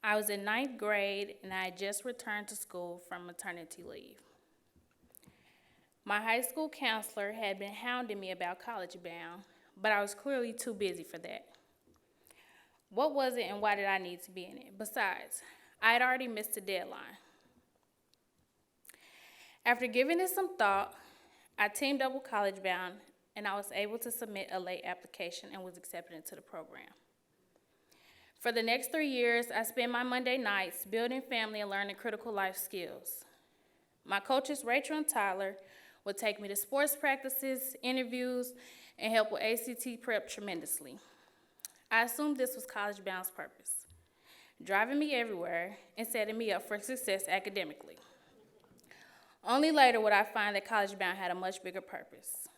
I was in ninth grade and I had just returned to school from maternity leave. My high school counselor had been hounding me about College Bound, but I was clearly too busy for that. What was it and why did I need to be in it? Besides, I had already missed the deadline. After giving it some thought, I teamed up with College Bound and I was able to submit a late application and was accepted into the program. For the next 3 years, I spent my Monday nights building family and learning critical life skills. My coaches, Rachel and Tyler, would take me to sports practices, interviews, and help with ACT prep tremendously. I assumed this was College Bound's purpose, driving me everywhere and setting me up for success academically. Only later would I find that College Bound had a much bigger purpose.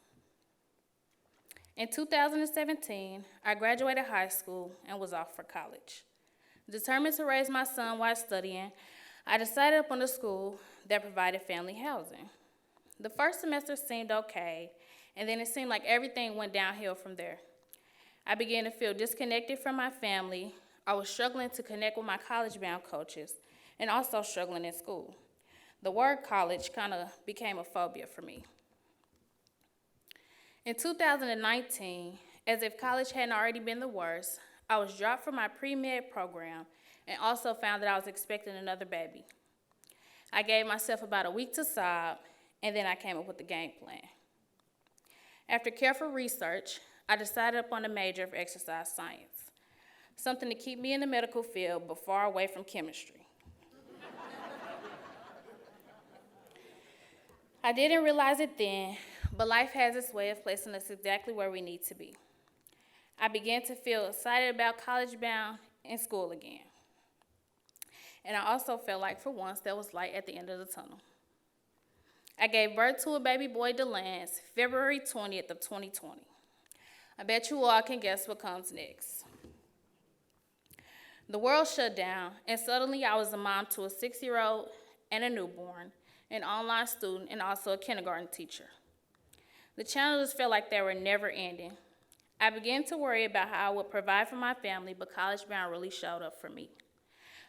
In 2017, I graduated high school and was off for college. Determined to raise my son while studying, I decided upon a school that provided family housing. The first semester seemed okay, and then it seemed like everything went downhill from there. I began to feel disconnected from my family. I was struggling to connect with my college-bound coaches, and also struggling in school. The word college kind of became a phobia for me. In 2019, as if college hadn't already been the worst, I was dropped from my pre-med program and also found that I was expecting another baby. I gave myself about a week to sob, and then I came up with the game plan. After careful research, I decided upon a major of exercise science, something to keep me in the medical field but far away from chemistry. I didn't realize it then, but life has its way of placing us exactly where we need to be. I began to feel excited about College Bound and school again. And I also felt like for once there was light at the end of the tunnel. I gave birth to a baby boy, DeLance, February 20th of 2020. I bet you all can guess what comes next. The world shut down, and suddenly I was a mom to a 6-year-old and a newborn, an online student, and also a kindergarten teacher. The challenges felt like they were never ending. I began to worry about how I would provide for my family, but College Bound really showed up for me.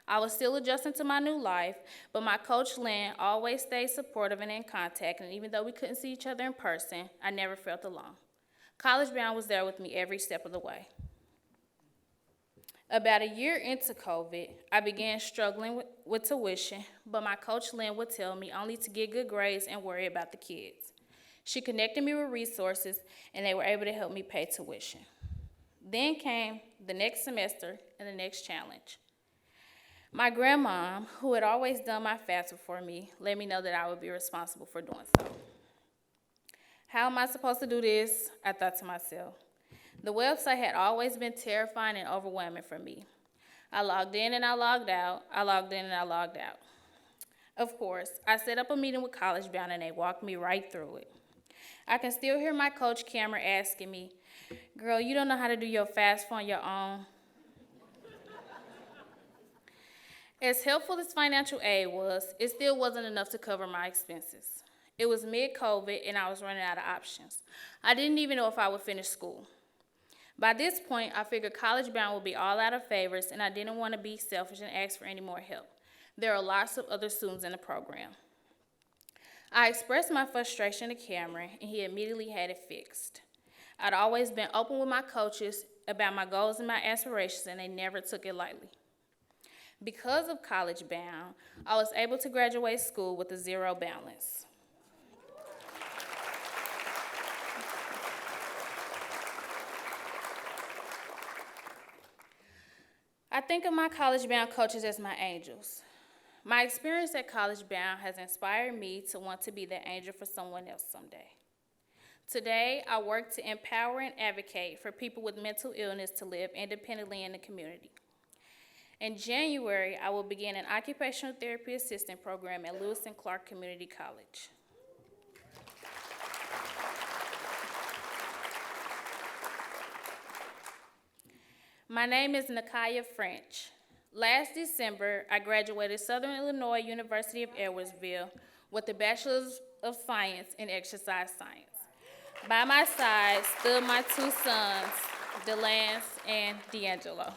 I was still adjusting to my new life, but my coach, Lynn, always stayed supportive and in contact, and even though we couldn't see each other in person, I never felt alone. College Bound was there with me every step of the way. About a year into COVID, I began struggling with tuition, but my coach, Lynn, would tell me only to get good grades and worry about the kids. She connected me with resources, and they were able to help me pay tuition. Then came the next semester and the next challenge. My grandmom, who had always done my FAFSA for me, let me know that I would be responsible for doing so. How am I supposed to do this? I thought to myself. The website had always been terrifying and overwhelming for me. I logged in and I logged out. I logged in and I logged out. Of course, I set up a meeting with College Bound and they walked me right through it. I can still hear my coach, Cameron, asking me, "Girl, you don't know how to do your FAFSA on your own?" As helpful as financial aid was, it still wasn't enough to cover my expenses. It was mid-COVID and I was running out of options. I didn't even know if I would finish school. By this point, I figured College Bound would be all out of favors and I didn't want to be selfish and ask for any more help. There are lots of other students in the program. I expressed my frustration to Cameron and he immediately had it fixed. I'd always been open with my coaches about my goals and my aspirations and they never took it lightly. Because of College Bound, I was able to graduate school with a zero balance. I think of my College Bound coaches as my angels. My experience at College Bound has inspired me to want to be that angel for someone else someday. Today, I work to empower and advocate for people with mental illness to live independently in the community. In January, I will begin an occupational therapy assistant program at Lewis and Clark Community College. My name is Nakaya French. Last December, I graduated Southern Illinois University of Edwardsville with a Bachelor's of Science in Exercise Science. By my side stood my two sons, DeLance and D'Angelo.